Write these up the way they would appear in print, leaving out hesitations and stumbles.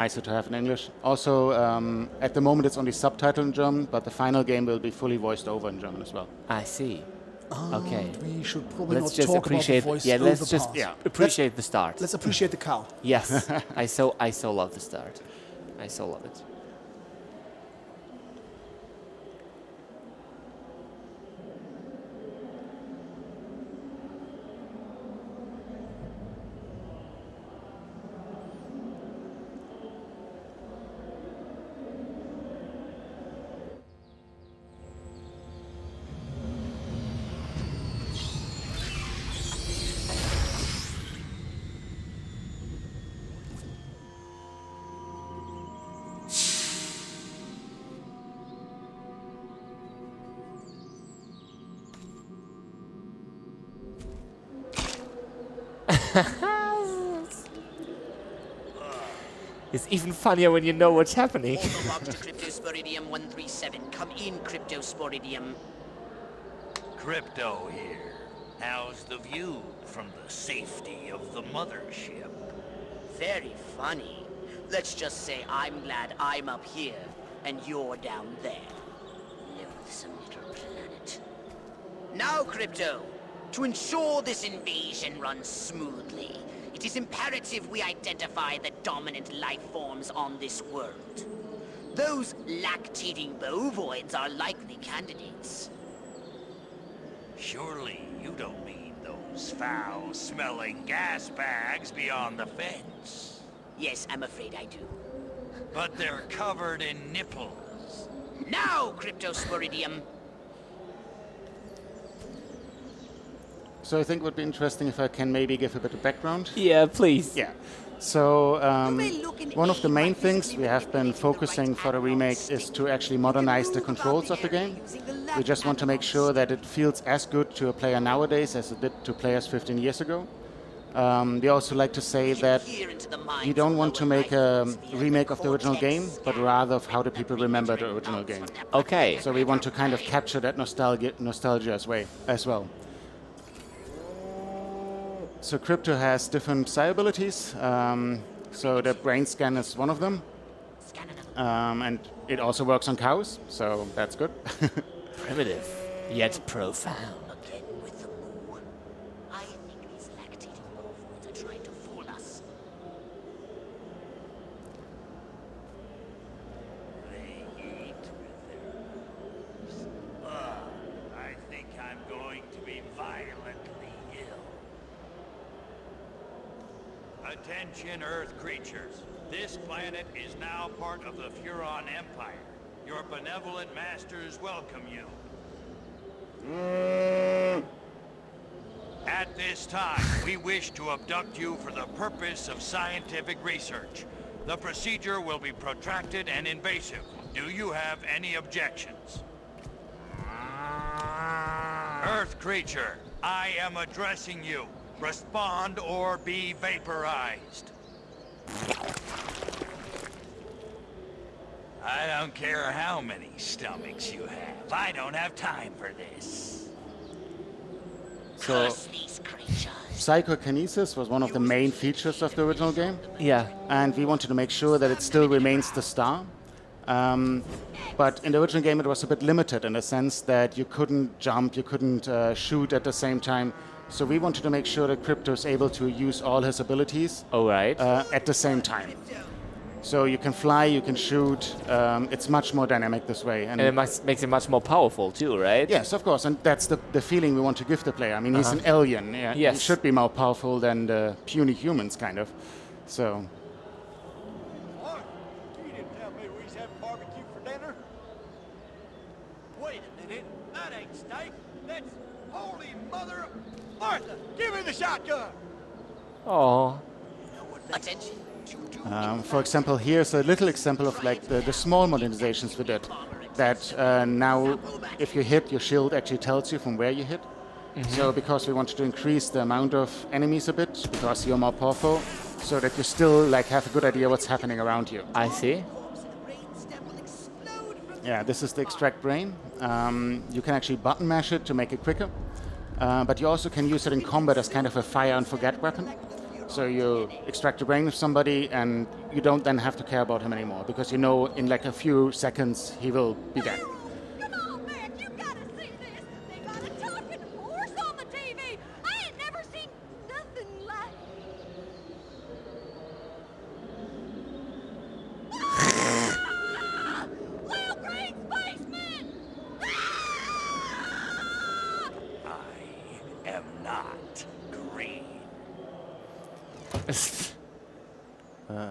nicer to have in English. Also, at the moment it's only subtitled in German, but the final game will be fully voiced over in German as well. I see. Okay. We should probably Let's not just talk appreciate. about the voice Yeah, over let's just part. appreciate the start. Let's appreciate the cow. Yes, I so love the start. I so love it. It's even funnier when you know what's happening. All the logs to Cryptosporidium 137. Come in, Cryptosporidium. Crypto here. How's the view from the safety of the mothership? Very funny. Let's just say I'm glad I'm up here and you're down there. Loathsome little planet. Now, Crypto, to ensure this invasion runs smoothly, it is imperative we identify the dominant life forms on this world. Those lactating bovoids are likely candidates. Surely you don't mean those foul-smelling gas bags beyond the fence. Yes, I'm afraid I do. But they're covered in nipples. Now, Cryptosporidium! So I think it would be interesting if I can maybe give a bit of background. Yeah, please. Yeah. So one of the main things we have been focusing for the remake is to actually modernize the controls of the game. We just want to make sure that it feels as good to a player nowadays as it did to players 15 years ago. We also like to say that we don't want to make a remake of the original game, but rather of how the people remember the original game. Okay. So we want to kind of capture that nostalgia as well. So Crypto has different psi abilities. So the brain scan is one of them. And it also works on cows, so that's good. Primitive, yet profound. Again with the moo. I think these lactating bovoids are trying to fool us. They eat with their moves. I think I'm going to be violently ill. Attention, Earth creatures. This planet is now part of the Furon Empire. Your benevolent masters welcome you. At this time, we wish to abduct you for the purpose of scientific research. The procedure will be protracted and invasive. Do you have any objections? Earth creature, I am addressing you. Respond or be vaporized. I don't care how many stomachs you have. I don't have time for this. So Curse these creatures. psychokinesis was one of the main features of the original game. Yeah. And we wanted to make sure that it still remains the star. But in the original game it was a bit limited in the sense that you couldn't jump, you couldn't shoot at the same time. So we wanted to make sure that Crypto is able to use all his abilities All right. at the same time. So you can fly, you can shoot. It's much more dynamic this way. And it makes it much more powerful too, right? Yes, of course, and that's the feeling we want to give the player. I mean, he's an alien. Yeah, Yes. He should be more powerful than the puny humans, kind of. So, Mark, you didn't tell me we was having barbecue for dinner. Wait a minute, that ain't steak. That's holy mother of Martha. Give me the shotgun. Oh. Attention. for example, here's a little example of like the small modernizations we did. That now, if you hit, your shield actually tells you from where you hit. So because we wanted to increase the amount of enemies a bit, because you're more powerful, so that you still like have a good idea what's happening around you. I see. Yeah, this is the extract brain. You can actually button mash it to make it quicker, but you also can use it in combat as kind of a fire and forget weapon. So you extract the brain of somebody, and you don't then have to care about him anymore, because you know in like a few seconds he will be dead. Come on, man, you gotta see this. They got a talking horse on the TV. I ain't never seen nothing like. Ah! Little green spaceman! Ah! I am not green.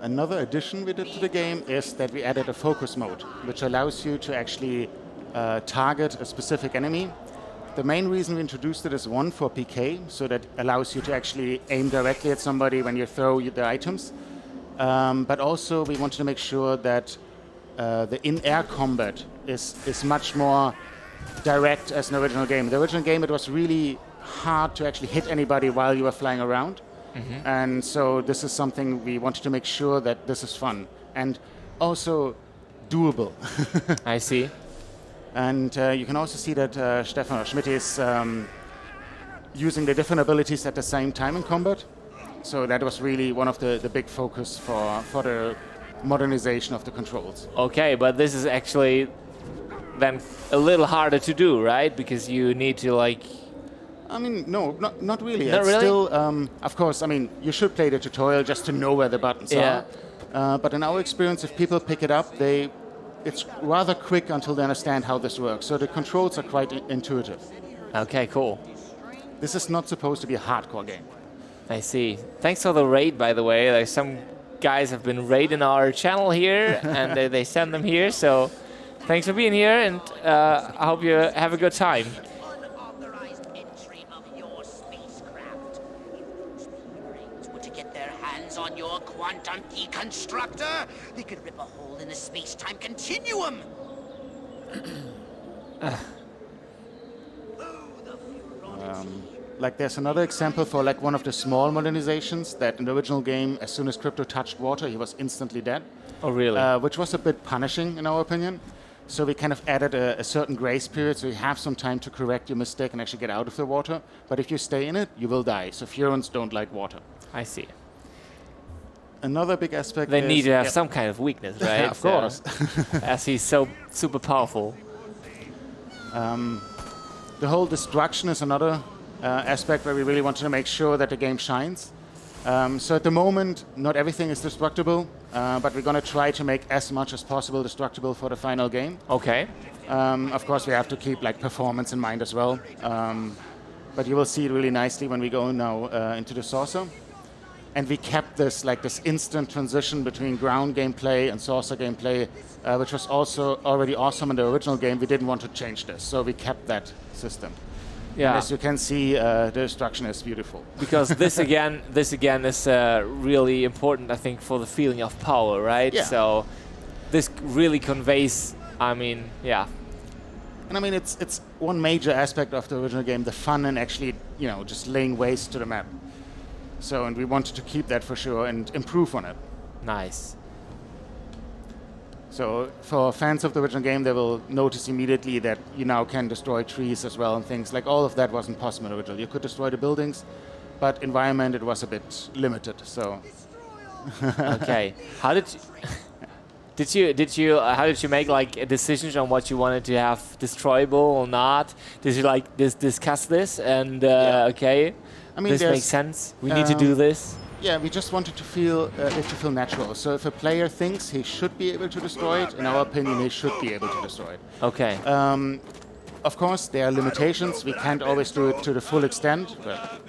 Another addition we did to the game is that we added a focus mode, which allows you to actually target a specific enemy. The main reason we introduced it is one, for PK, so that allows you to actually aim directly at somebody when you throw the items. But also we wanted to make sure that the in-air combat is much more direct as an original game. The original game, it was really hard to actually hit anybody while you were flying around. And so this is something we wanted to make sure that this is fun and also doable. I see. And you can also see that Stefan or Schmidt is using the different abilities at the same time in combat. So that was really one of the big focus for the modernization of the controls. Okay, but this is actually then a little harder to do, right? Because you need to like... I mean, no, not really. Not It's really? still, of course, I mean, you should play the tutorial just to know where the buttons Yeah. are. But in our experience, if people pick it up, it's rather quick until they understand how this works. So the controls are quite intuitive. Okay, cool. This is not supposed to be a hardcore game. I see. Thanks for the raid, by the way. Like some guys have been raiding our channel here, and they send them here. So thanks for being here, and I hope you have a good time. Unauthorized entry of your spacecraft. If those brains were to get their hands on your quantum deconstructor, they could rip a hole in the space-time continuum. Like there's another example for like one of the small modernizations that in the original game, as soon as Crypto touched water, he was instantly dead. Oh, really? Which was a bit punishing in our opinion. So we kind of added a certain grace period, so you have some time to correct your mistake and actually get out of the water. But if you stay in it, you will die. So Furons don't like water. I see. Another big aspect They is... need to have Yep. some kind of weakness, right? Of course. As he's so super powerful. The whole destruction is another aspect where we really wanted to make sure that the game shines. So at the moment, not everything is destructible, but we're going to try to make as much as possible destructible for the final game. Okay. Of course, we have to keep like performance in mind as well. But you will see it really nicely when we go now into the saucer. And we kept this instant transition between ground gameplay and saucer gameplay, which was also already awesome in the original game. We didn't want to change this, so we kept that system. Yeah. And as you can see, the destruction is beautiful. Because this again is really important, I think, for the feeling of power, right? Yeah. So this really conveys. I mean, yeah. And I mean, it's one major aspect of the original game, the fun and actually, just laying waste to the map. So, and we wanted to keep that for sure and improve on it. Nice. So for fans of the original game, they will notice immediately that you now can destroy trees as well and things. Like all of that wasn't possible in the original. You could destroy the buildings, but environment, it was a bit limited, so. Okay. How did you make like a decision on what you wanted to have destroyable or not? Did you like discuss this and okay? I mean, this makes sense. We need to do this. Yeah, we just wanted to feel it to feel natural. So if a player thinks he should be able to destroy it, in our opinion, he should be able to destroy it. Okay. Of course, there are limitations. We can't always do it to the full extent. But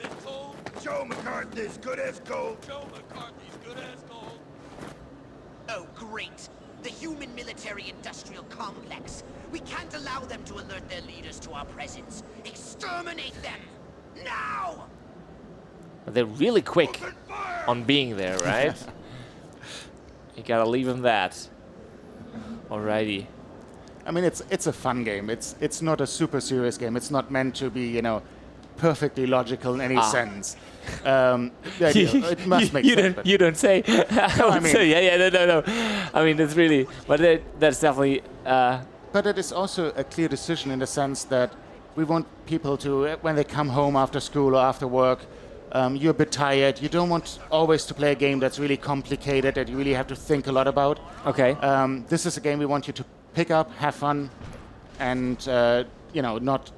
Joe McCarthy's good as gold. Oh, great. The human military-industrial complex. We can't allow them to alert their leaders to our presence. Exterminate them! Now! They're really quick on being there, right? You gotta leave them that. Alrighty. I mean, it's a fun game. It's not a super serious game. It's not meant to be, perfectly logical in any sense. The idea, it must make sense. You don't say. I mean, No. I mean, it's really, but that's definitely. But it is also a clear decision in the sense that we want people to, when they come home after school or after work, you're a bit tired, you don't want always to play a game that's really complicated, that you really have to think a lot about. Okay. This is a game we want you to pick up, have fun, and not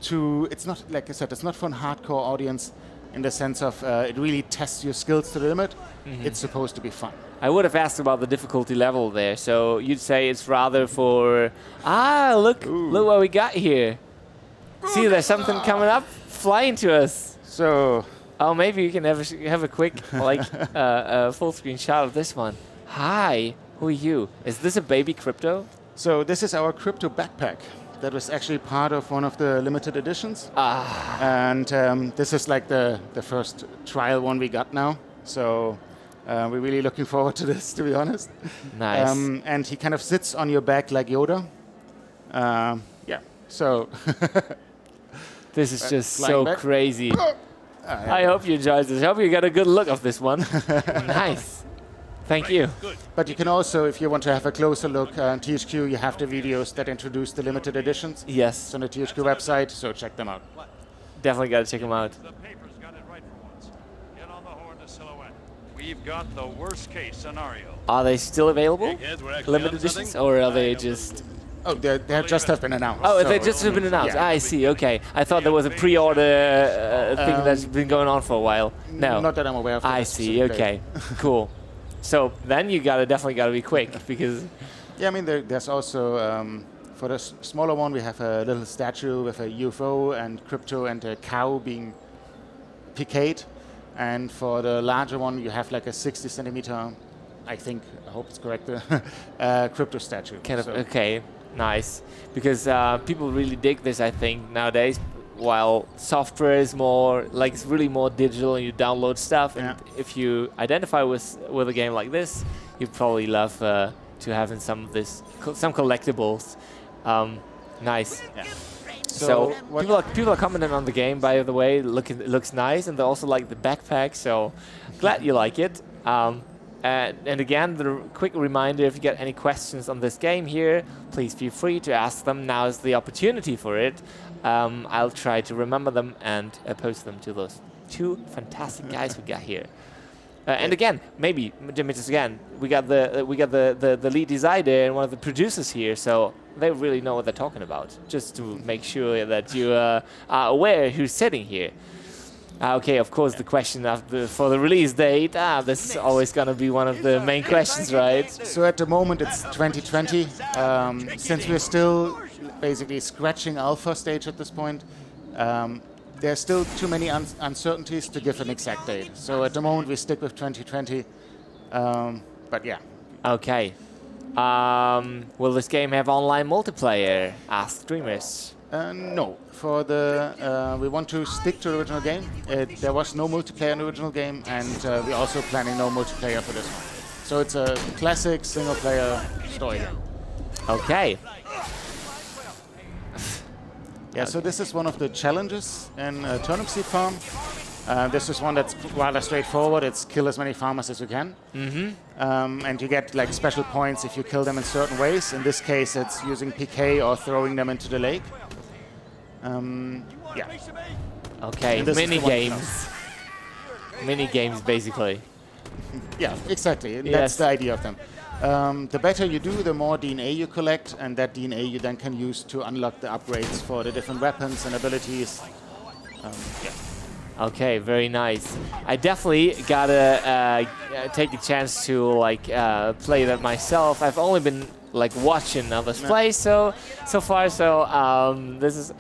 too. It's not, like I said, it's not for a hardcore audience in the sense of it really tests your skills to the limit. It's supposed to be fun. I would have asked about the difficulty level there. So you'd say it's rather for look what we got here. See, there's something coming up, flying to us. So. Oh, maybe you can have a quick full screen shot of this one. Hi, who are you? Is this a baby crypto? So this is our crypto backpack. That was actually part of one of the limited editions. And this is like the first trial one we got now. So we're really looking forward to this, to be honest. Nice. And he kind of sits on your back like Yoda. So. This is just flying so back. crazy. I hope you enjoyed this. I hope you got a good look of this one. Nice. Thank you. But you can also, if you want to have a closer look on THQ, you have the videos that introduce the limited editions. Yes. It's on the THQ website, so check them out. Definitely got to check them out. The paper's got it right for once. Get on the horn to Silhouette. We've got the worst case scenario. Are they still available? Eggheads, we're actually Limited onto editions? something. Or are they just... Oh, they just have been announced. Oh, so, they just have been announced. yeah. I see, okay. I thought there was a pre-order thing that's been going on for a while. No. Not that I'm aware of. I see, okay. Cool. So then you definitely gotta be quick because... Yeah, I mean, there's also, for the smaller one, we have a little statue with a UFO and crypto and a cow being PK'd. And for the larger one, you have like a 60 centimeter, I hope it's correct, crypto statue. Kind of, okay, nice. Because people really dig this, I think, nowadays. While software is more, like, it's really more digital and you download stuff. And if you identify with a game like this, you'd probably love to have in some collectibles. Nice. Yeah. So people are commenting on the game, by the way. It looks nice, and they also like the backpack. So glad you like it. And again, the quick reminder: if you get any questions on this game here, please feel free to ask them. Now is the opportunity for it. I'll try to remember them and post them to those two fantastic guys we got here. And again, maybe Dimitris, again, we got the lead designer and one of the producers here, so they really know what they're talking about. Just to make sure that you are aware who's sitting here. Okay, of course, the question for the release date. This is always going to be one of the main questions, right? So at the moment, it's 2020. Since we're still basically scratching alpha stage at this point, there's still too many uncertainties to give an exact date. So at the moment, we stick with 2020. But yeah. Okay. Will this game have online multiplayer? Ask streamers. No. For the we want to stick to the original game. There was no multiplayer in the original game, and we're also planning no multiplayer for this one. So it's a classic single-player story. Okay. Yeah, so this is one of the challenges in Turnip Seed Farm. This is one that's rather straightforward. It's kill as many farmers as you can. And you get like special points if you kill them in certain ways. In this case, it's using PK or throwing them into the lake. Yeah. Okay, mini games. Mini games, basically. Yeah, exactly. And Yes. that's the idea of them. The better you do, the more DNA you collect, and that DNA you then can use to unlock the upgrades for the different weapons and abilities. Yeah. Okay, very nice. I definitely gotta take a chance to play that myself. I've only been watching others play so far. So this is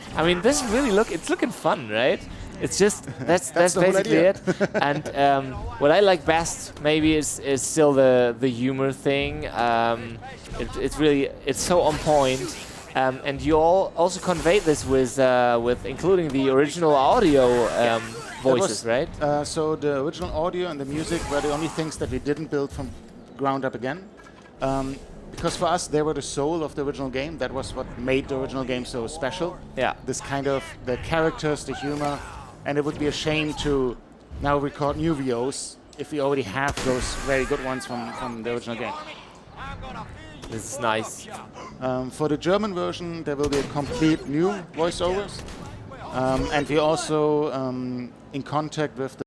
really it's looking fun, right? It's just that's the whole basically idea. it. And what I like best maybe is still the humor thing. It's so on point. And you all also conveyed this with including the original audio voices, right? So the original audio and the music were the only things that we didn't build from ground up again. Because for us, they were the soul of the original game. That was what made the original game so special. Yeah. This kind of, the characters, the humor. And it would be a shame to now record new VOs if we already have those very good ones from the original game. This is nice. For the German version, there will be a complete new voiceovers. And we're also in contact with the